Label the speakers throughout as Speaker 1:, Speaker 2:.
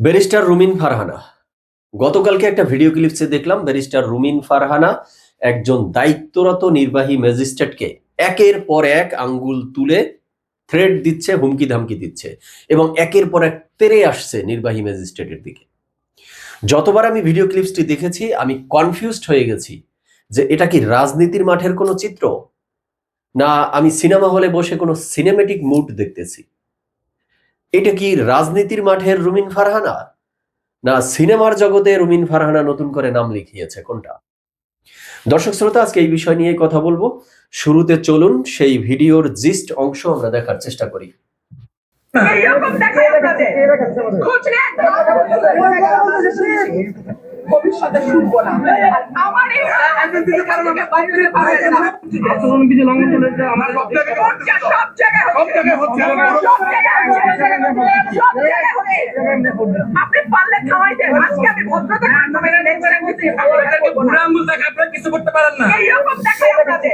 Speaker 1: Barrister Rumin Farhana গতকালকে একটা video ক্লিপসে দেখলাম ব্যারিস্টার রুমিন ফারহানা একজন দায়িত্বরত নির্বাহী ম্যাজিস্ট্রেটকে একের পর এক আঙ্গুল তুলে থ্রেট দিচ্ছে, হুমকি ধামকি দিচ্ছে এবং একের পর এক তেড়ে আসছে নির্বাহী ম্যাজিস্ট্রেটের দিকে। যতবার আমি ভিডিও ক্লিপসটি দেখেছি আমি কনফিউজড হয়ে গেছি যে এটা কি রাজনীতির মাঠের কোনো চিত্র, না আমি সিনেমা হলে বসে কোনো সিনেমেটিক মুড দেখতেছি। এটা কি রাজনীতির মাঠের রুমিন ফারহানা, না সিনেমার জগতে রুমিন ফারহানা নতুন করে নাম লিখিয়েছে, কোনটা? দর্শক শ্রোতা, আজকে এই বিষয় নিয়ে কথা বলবো। শুরুতে চলুন সেই ভিডিওর জিস্ট অংশ আমরা দেখার চেষ্টা করি।
Speaker 2: ভবিষ্যতে শুনবো না। আমার এই
Speaker 3: আচরণবিধি লঙ্ঘন করেছে আমার
Speaker 2: সব জায়গায় আপনি পারলে খাওয়াই দেন। আজকে আমি ভদ্রতা
Speaker 3: আঙ্গুল দেখে আপনারা কিছু করতে পারেন না।
Speaker 2: এইরকম দেখাই আপনাদের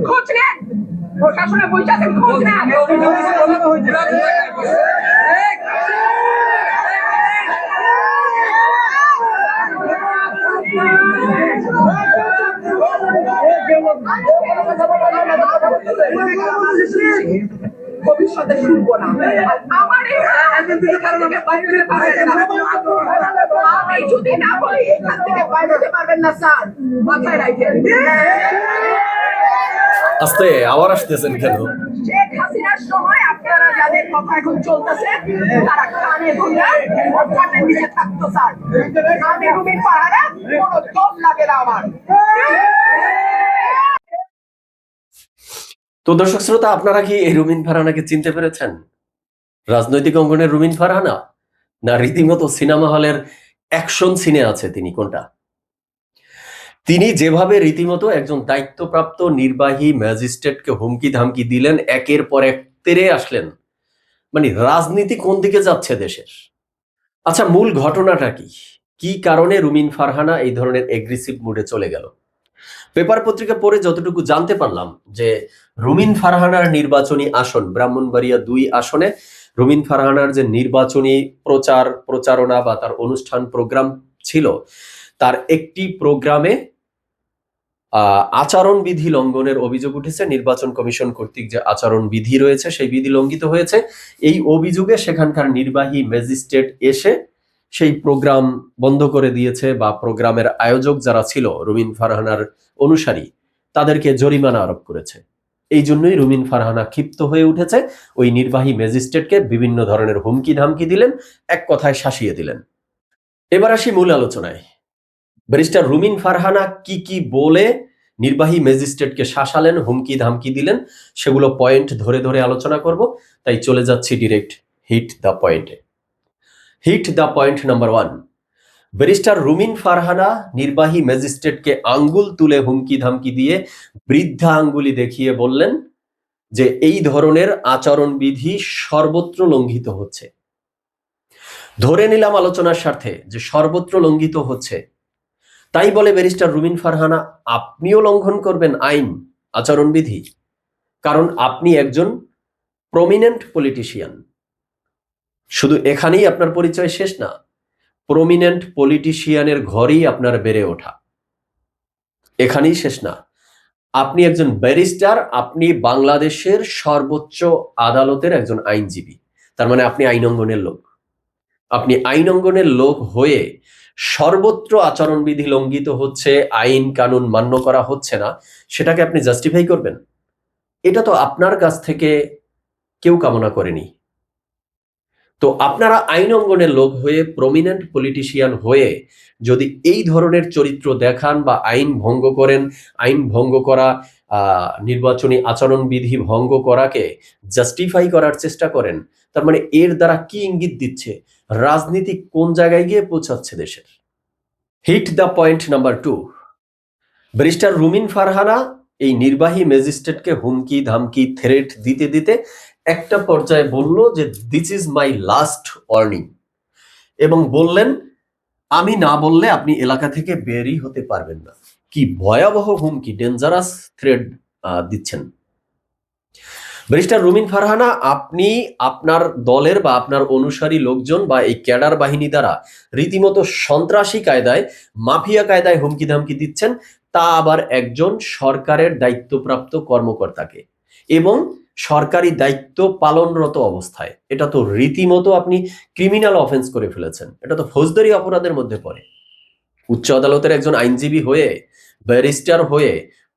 Speaker 2: খোঁজ নেন, প্রশাসনে বসে আছেন, খোঁজ নেন। ভবিষ্যতে শুনবো না। আমার আমি যদি না বলি এখান থেকে বাইরে হতে পারবেন না স্যার, মাথায় রাখেন।
Speaker 1: আস্তে আবার আসতেছেন কেন?
Speaker 2: শেখ হাসিনার সময় আপনারা যাদের কথা এখন চলতেছে তারা কানে ধরে কানের নিচে থাকতো স্যার। আমি রুমিন ফারহানা, কোনো দম লাগে না আমার।
Speaker 1: তো দর্শক শ্রোতা, আপনারা কি এই রুমিন ফারহানাকে চিনতে পেরেছেন? রাজনৈতিক অঙ্গনের রুমিন ফারহানা, না রীতিমতো সিনেমা হলের অ্যাকশন সিনে আছে তিনি, কোনটা? তিনি যেভাবে রীতিমতো একজন দায়িত্বপ্রাপ্ত নির্বাহী ম্যাজিস্ট্রেটকে হুমকি ধামকি দিলেন, একের পর এক তেড়ে আসলেন, মানে রাজনীতি কোন দিকে যাচ্ছে দেশের? আচ্ছা, মূল ঘটনাটা কি? কি কারণে রুমিন ফারহানা এই ধরনের এগ্রেসিভ মুডে চলে গেল? পেপার পত্রিকা পড়ে যতটুকু জানতে পারলাম যে রুমিন ফারহানার নির্বাচনী আসন ব্রাহ্মণবাড়িয়া ২ আসনে রুমিন ফারহানার যে নির্বাচনী প্রচারণা বা তার অনুষ্ঠান প্রোগ্রাম ছিল, তার একটি প্রোগ্রামে আচরণবিধি লঙ্ঘনের অভিযোগ উঠেছে। নির্বাচন কমিশন কর্তৃক যে আচরণ বিধি রয়েছে সেই বিধি লঙ্ঘিত হয়েছে। এই অভিযোগে সেখানকার নির্বাহী ম্যাজিস্ট্রেট এসে সেই প্রোগ্রাম বন্ধ করে দিয়েছে, বা প্রোগ্রামের আয়োজক যারা ছিল রুমিন ফারহানার অনুসারী তাদেরকে জরিমানা আরোপ করেছে। এই জন্যই রুমিন ফারহানা ক্ষিপ্ত হয়ে উঠেছে, ওই নির্বাহী ম্যাজিস্ট্রেটকে বিভিন্ন ধরনের হুমকি ধামকি দিলেন, এক কথায় শাসিয়ে দিলেন। এবার আসি মূল আলোচনায়। ব্যারিস্টার রুমিন ফারহানা কি কি বলে নির্বাহী ম্যাজিস্ট্রেটকে শাসালেন, হুমকি ধামকি দিলেন, সেগুলো পয়েন্ট ধরে ধরে আলোচনা করব। তাই চলে যাচ্ছি ডিরেক্ট হিট দ্য পয়েন্টে। Hit the point number 1। Barrister Rumin Farhana নির্বাহী ম্যাজিস্ট্রেটকে আঙ্গুল তুলে হুমকি ধামকি দিয়ে বৃদ্ধা আঙ্গুলি দেখিয়ে বললেন যে এই ধরনের আচরণবিধি সর্বত্র লঙ্ঘিত হচ্ছে। ধরে নিলাম আলোচনার স্বার্থে যে সর্বত্র লঙ্ঘিত হচ্ছে, তাই বলে ব্যারিস্টার রুমিন ফারহানা আপনিও লঙ্ঘন করবেন আইন, আচরণবিধি? কারণ আপনি একজন প্রমিনেন্ট পলিটিশিয়ান। শুধু এখানেই আপনার পরিচয় শেষ না, প্রমিনেন্ট পলিটিশিয়ানের ঘরেই আপনার বেড়ে ওঠা, এখানেই শেষ না। আপনি একজন ব্যারিস্টার, আপনি বাংলাদেশের সর্বোচ্চ আদালতের একজন আইনজীবী। তার মানে আপনি আইন অঙ্গনের লোক। আপনি আইন অঙ্গনের লোক হয়ে সর্বত্র আচরণবিধি লঙ্ঘিত হচ্ছে, আইন কানুন মান্য করা হচ্ছে না, সেটাকে আপনি জাস্টিফাই করবেন? এটা তো আপনার কাছ থেকে কেউ কামনা করেনি। তো আপনারা আইন অঙ্গনের লোক হয়ে, প্রমিনেন্ট পলিটিশিয়ান হয়ে যদি এই ধরনের চরিত্র দেখান বা আইন ভঙ্গ করেন, আইন ভঙ্গ করা, নির্বাচনী আচরণবিধি ভঙ্গ করাকে জাস্টিফাই করার চেষ্টা করেন, তার মানে এর দ্বারা কি ইঙ্গিত দিচ্ছে? রাজনীতি কোন জায়গায় গিয়ে পৌঁছাচ্ছে দেশের? Hit the point number 2। Barrister Rumin Farhana এই নির্বাহী ম্যাজিস্ট্রেটকে হুমকি ধামকি থ্রেট দিতে দিতে একটা পর্যায়ে বলল যে this is my last warning, এবং বললেন আমি না বললে আপনি এলাকা থেকে বেরই হতে পারবেন না। কি ভয়াবহ হুমকি, ডেঞ্জারাস থ্রেট দিচ্ছেন। ব্যারিস্টার রুমিন ফারহানা, আপনি আপনার দলের বা আপনার অনুসারী লোকজন বা এই ক্যাডার বাহিনী দ্বারা রীতিমতো সন্ত্রাসী কায়দায়, মাফিয়া কায়দায় হুমকি ধামকি দিচ্ছেন, তা আবার একজন সরকারের দায়িত্বপ্রাপ্ত কর্মকর্তাকে এবং সরকারি দায়িত্ব পালনরত অবস্থায়। এটা তো রীতিমতো আপনি ক্রিমিনাল অফেন্স করে ফেলেছেন, এটা তো ফৌজদারি অপরাধের মধ্যে পড়ে। উচ্চ আদালতের একজন আইনজীবী হয়ে, ব্যারিস্টার হয়ে,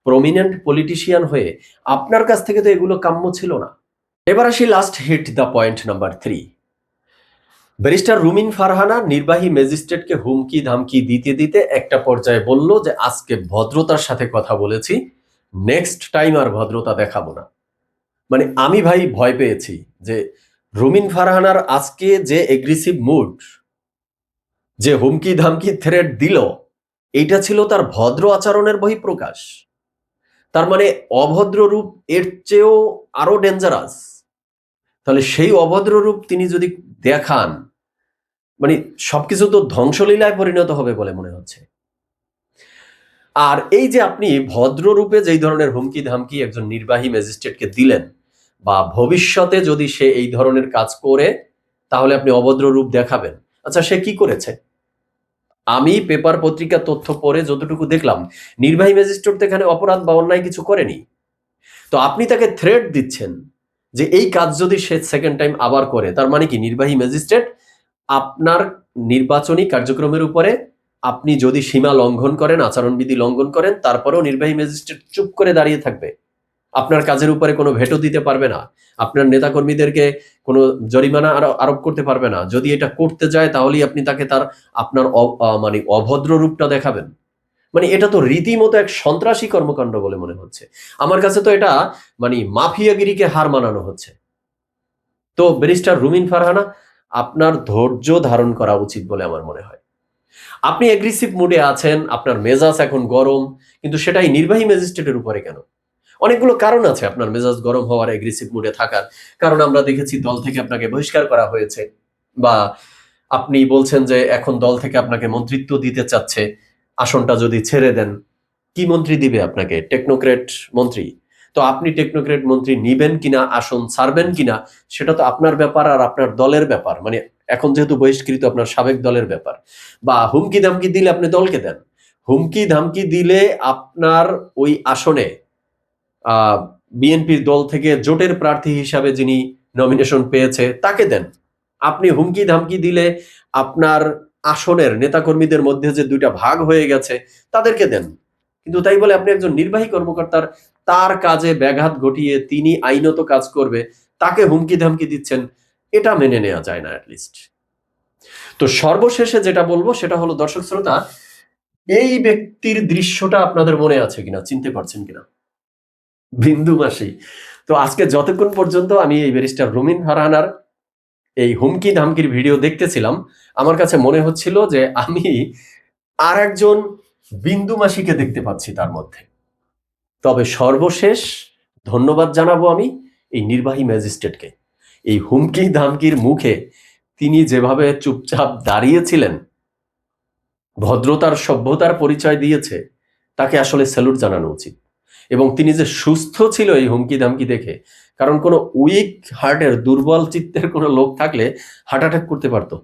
Speaker 1: প্রমিনেন্ট পলিটিশিয়ান হয়ে আপনার কাছ থেকে তো এগুলো কাম্য ছিল না। এবার আসি last hit the point number 3। Barrister Rumin Farhana নির্বাহী ম্যাজিস্ট্রেটকে হুমকি ধামকি দিতে দিতে একটা পর্যায়ে বলল যে আজকে ভদ্রতার সাথে কথা বলেছি, নেক্সট টাইম আর ভদ্রতা দেখাবো না। মানে আমি ভাই ভয় পেয়েছি যে রুমিন ফারহানার আজকে যে এগ্রেসিভ মুড, যে হুমকি ধামকি থ্রেট দিল, এইটা ছিল তার ভদ্র আচরণের বহিঃপ্রকাশ। তার মানে অভদ্র রূপ এর চেয়েও আরো ডেঞ্জারাস। তাহলে সেই অভদ্র রূপ তিনি যদি দেখান, মানে সবকিছু তো ধ্বংসলীলায় পরিণত হবে বলে মনে হচ্ছে। আর এই যে আপনি ভদ্র রূপে যেই ধরনের হুমকি ধামকি একজন নির্বাহী ম্যাজিস্ট্রেটকে দিলেন, বা ভবিষ্যতে যদি সে এই ধরনের কাজ করে তাহলে আপনি অভদ্র রূপ দেখাবেন। আচ্ছা, সে কি করেছে? আমি পেপার পত্রিকা তথ্য পড়ে যতটুকু দেখলাম, নির্বাহী ম্যাজিস্ট্রেট তো এখানে অপরাধ বা অন্যায় কিছু করেনি। তো আপনি তাকে থ্রেট দিচ্ছেন যে এই কাজ যদি সে সেকেন্ড টাইম আবার করে, তার মানে কি নির্বাহী ম্যাজিস্ট্রেট আপনার নির্বাচনী কার্যক্রমের উপরে আপনি যদি সীমা লঙ্ঘন করেন, আচরণবিধি লঙ্ঘন করেন, তারপরেও নির্বাহী ম্যাজিস্ট্রেট চুপ করে দাঁড়িয়ে থাকবে, আপনার কাজের উপরে কোনো ভেটো দিতে পারবে না, আপনার নেতাকর্মীদেরকে কোনো জরিমানা আরোপ করতে পারবে না। যদি এটা করতে যায় তাহলেই আপনি তাকে আপনার মানে অভদ্র রূপটা দেখাবেন। মানে এটা তো রীতিমতো এক সন্ত্রাসী কর্মকাণ্ড বলে মনে হচ্ছে আমার কাছে। তো এটা মানে মাফিয়াগিরিকে হার মানানো হচ্ছে। তো ব্যারিস্টার রুমিন ফারহানা, আপনার ধৈর্য ধারণ করা উচিত বলে আমার মনে হয়। আপনি এগ্রেসিভ মুডে আছেন, আপনার মেজাজ এখন গরম, কিন্তু সেটাই নির্বাহী ম্যাজিস্ট্রেটের উপরে কেন? অনেকগুলো কারণ আছে আপনার মেজাজ গরম হওয়ার, এগ্রেসিভ মুডে থাকার। কারণ আমরা দেখেছি দল থেকে আপনাকে বহিষ্কার করা হয়েছে, বা আপনি বলছেন যে এখন দল থেকে আপনাকে মন্ত্রিত্ব দিতে চাচ্ছে, আসনটা যদি ছেড়ে দেন। কি মন্ত্রী দিবে আপনাকে? টেকনোক্রেট মন্ত্রী। তো আপনি টেকনোক্রেট মন্ত্রী নিবেন কিনা, আসন ছাড়বেন কিনা, সেটা তো আপনার ব্যাপার আর আপনার দলের ব্যাপার। মানে এখন যেহেতু বহিষ্কৃত, আপনার সাবেক দলের ব্যাপার। বা হুমকি ধামকি দিলে আপনি দলকে দেন, হুমকি ধামকি দিলে আপনার ওই আসনে বিএনপির দল থেকে জোটের প্রার্থী হিসাবে যিনি নমিনেশন পেয়েছে তাকে দেন। আপনি হুমকি ধামকি দিলে আপনার আসনের নেতাকর্মীদের মধ্যে যে দুইটা ভাগ হয়ে গেছে তাদেরকে দেন। কিন্তু তাই বলে আপনি একজন নির্বাহী কর্মকর্তার তার কাজে ব্যাঘাত ঘটিয়ে তিনি আইনত কাজ করবে তাকে হুমকি ধামকি দিচ্ছেন, এটা মেনে নেওয়া যায় না অ্যাটলিস্ট। তো সর্বশেষে যেটা বলবো সেটা হলো, দর্শক শ্রোতা, এই ব্যক্তির দৃশ্যটা আপনাদের মনে আছে কিনা, চিনতে পারছেন কিনা? বিন্দু মাসি। তো আজকে যতক্ষণ পর্যন্ত আমি এই ব্যারিস্টার রুমিন ফারহানার এই হুমকি ধামকির ভিডিও দেখতেছিলাম, আমার কাছে মনে হচ্ছিল যে আমি আর একজন বিন্দু মাসিকে দেখতে পাচ্ছি তার মধ্যে। তবে সর্বশেষ ধন্যবাদ জানাবো আমি এই নির্বাহী ম্যাজিস্ট্রেটকে। এই হুমকি ধামকির মুখে তিনি যেভাবে চুপচাপ দাঁড়িয়েছিলেন, ভদ্রতার সভ্যতার পরিচয় দিয়েছে, তাকে আসলে স্যালুট জানানো উচিত। এবং তিনি যে সুস্থ ছিল এই হুমকি ধামকি দেখে, কারণ কোনো উইক হার্টের, দুর্বল চিত্তের কোনো লোক থাকলে হার্ট অ্যাটাক করতে পারতো।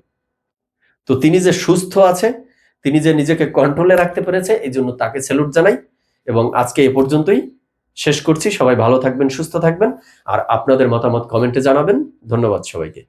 Speaker 1: তো তিনি যে সুস্থ আছে, তিনি যে নিজেকে কন্ট্রোলে রাখতে পেরেছে, এই জন্য তাকে স্যালুট জানাই। এবং আজকে এ পর্যন্তই শেষ করছি। সবাই ভালো থাকবেন, সুস্থ থাকবেন, আর আপনাদের মতামত কমেন্টে জানাবেন। ধন্যবাদ সবাইকে।